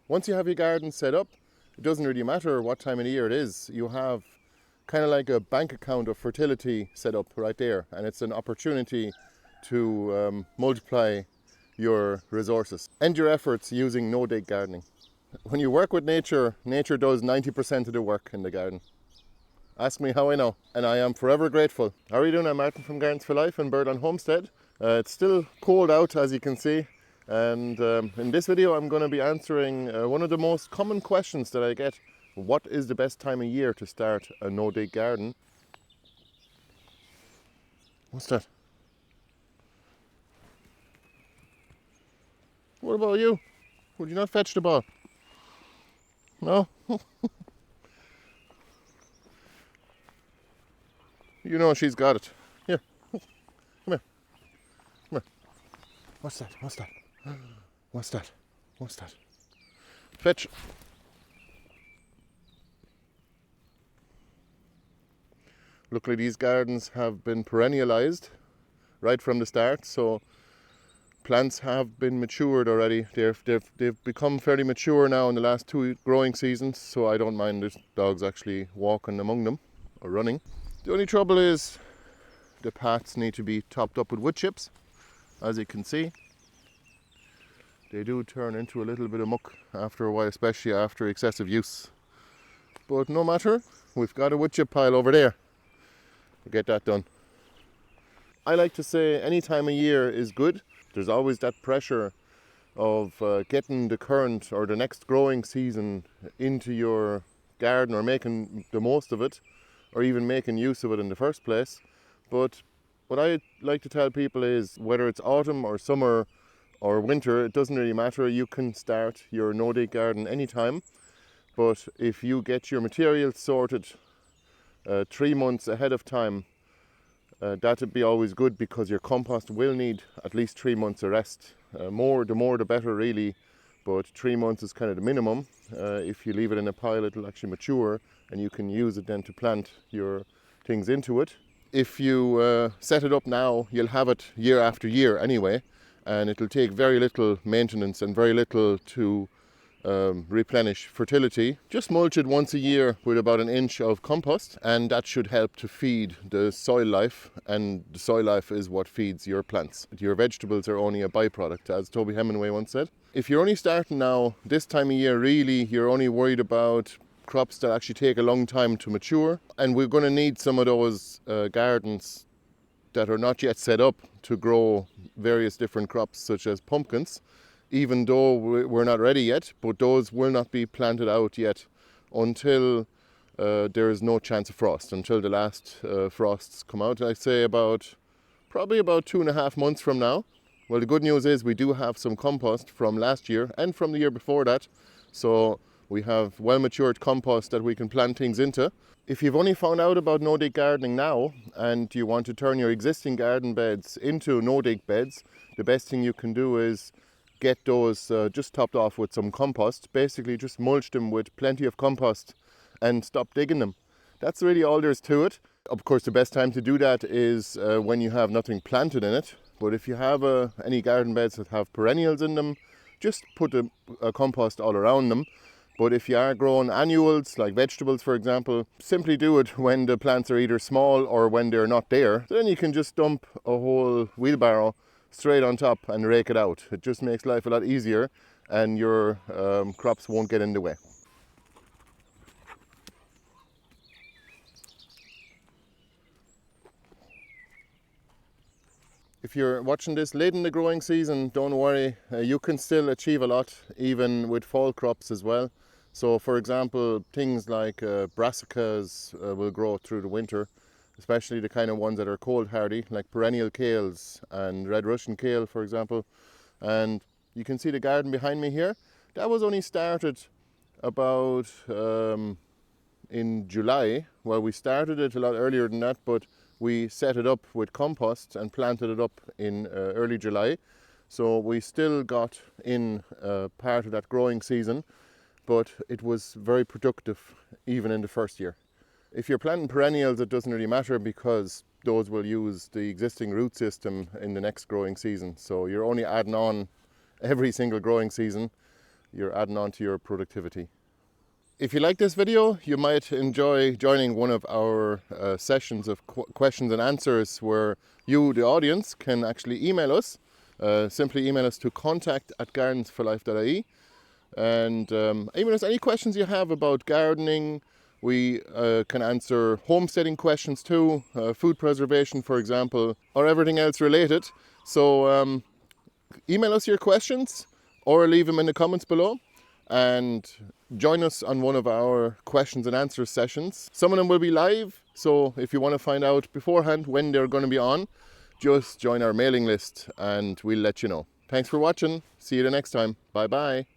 Once you have your garden set up, it doesn't really matter what time of the year it is. You have kind of like a bank account of fertility set up right there, and it's an opportunity to multiply your resources. End your efforts using no-dig gardening. When you work with nature, nature does 90% of the work in the garden. Ask me how I know, and I am forever grateful. How are you doing? I'm Martin from Gardens for Life in Birdland, Homestead. It's still cold out, as you can see, and in this video I'm going to be answering one of the most common questions that I get. What is the best time of year to start a no-dig garden? What's that? What about you? Would you not fetch the ball? No? You know she's got it. Here. Come here. Come here. What's that? What's that? What's that? What's that? Fetch. Luckily these gardens have been perennialized right from the start, so plants have been matured already. They've become fairly mature now in the last 2 growing seasons, so I don't mind the dogs actually walking among them or running. The only trouble is the paths need to be topped up with wood chips. As you can see, they do turn into a little bit of muck after a while, especially after excessive use. But no matter, we've got a wood chip pile over there. We'll get that done. I like to say any time of year is good. There's always that pressure of getting the current or the next growing season into your garden, or making the most of it, or even making use of it in the first place. But what I like to tell people is, whether it's autumn or summer or winter, it doesn't really matter. You can start your no-dig garden anytime. But if you get your materials sorted 3 months ahead of time, that would be always good, because your compost will need at least 3 months of rest. The more the better really, but 3 months is kind of the minimum. If you leave it in a pile, it'll actually mature and you can use it then to plant your things into it. If you set it up now, you'll have it year after year anyway, and it'll take very little maintenance and very little to replenish fertility. Just mulch it once a year with about 1 inch of compost, and that should help to feed the soil life, and the soil life is what feeds your plants. Your vegetables are only a byproduct, as Toby Hemingway once said. If you're only starting now, this time of year really, you're only worried about crops that actually take a long time to mature, and we're going to need some of those gardens that are not yet set up to grow various different crops, such as pumpkins. Even though we're not ready yet, but those will not be planted out yet until there is no chance of frost, until the last frosts come out. I'd say probably about 2.5 months from now. Well, the good news is we do have some compost from last year and from the year before that, so we have well matured compost that we can plant things into. If you've only found out about no-dig gardening now and you want to turn your existing garden beds into no-dig beds, the best thing you can do is get those just topped off with some compost. Basically just mulch them with plenty of compost and stop digging them. That's really all there is to it. Of course, the best time to do that is when you have nothing planted in it. But if you have any garden beds that have perennials in them, just put a compost all around them. But if you are growing annuals, like vegetables for example, simply do it when the plants are either small or when they're not there. Then you can just dump a whole wheelbarrow straight on top and rake it out. It just makes life a lot easier, and your crops won't get in the way. If you're watching this late in the growing season, don't worry, you can still achieve a lot even with fall crops as well. So for example, things like brassicas will grow through the winter, especially the kind of ones that are cold hardy, like perennial kales and red Russian kale for example. And you can see the garden behind me here. That was only started about in July. Well, we started it a lot earlier than that, but we set it up with compost and planted it up in early July. So we still got in part of that growing season, but it was very productive even in the first year. If you're planting perennials, it doesn't really matter, because those will use the existing root system in the next growing season. So you're only adding on every single growing season. you're adding on to your productivity. If you like this video, you might enjoy joining one of our sessions of questions and answers where you, the audience, can actually email us. Simply email us to contact@gardensforlife.ie and email us any questions you have about gardening. We can answer homesteading questions too, food preservation, for example, or everything else related. So email us your questions or leave them in the comments below and join us on one of our questions and answers sessions. Some of them will be live, so if you want to find out beforehand when they're going to be on, just join our mailing list and we'll let you know. Thanks for watching. See you the next time. Bye bye.